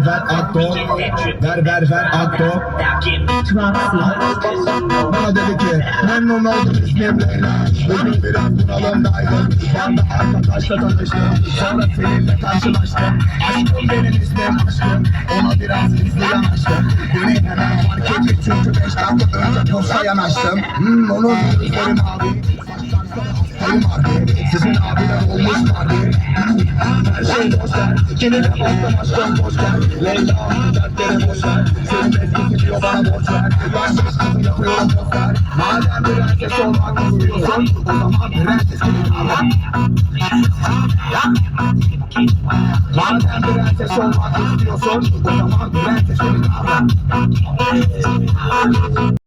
Ver Akdo. Ver Akdo. Bana dedi ki memnun oldum ismim Leyla. Bugün biraz bunalımdaydım. Ben de arkadaşla tanıştım. Sonra seninle karşılaştım. Aşkım benim ismim aşkım. Ona biraz hızlı yanaştım. Beni hemen fark etti çünkü 5 dakika önce posta yanaştım. Onun gözleri mavi. Sayım abi, sizin abiler olmuş vardı. Her şey boşver, kendine bastım aşkım boşver. Leyla'nın dertleri boşver, senin eskisi diyor bana boşver. Ben şaşkın yapıyorum boşver. Madem bir erkek olmak istiyorsun, o zaman prenses gibi davran. Madem bir erkek olmak istiyorsun, o zaman prenses gibi davran.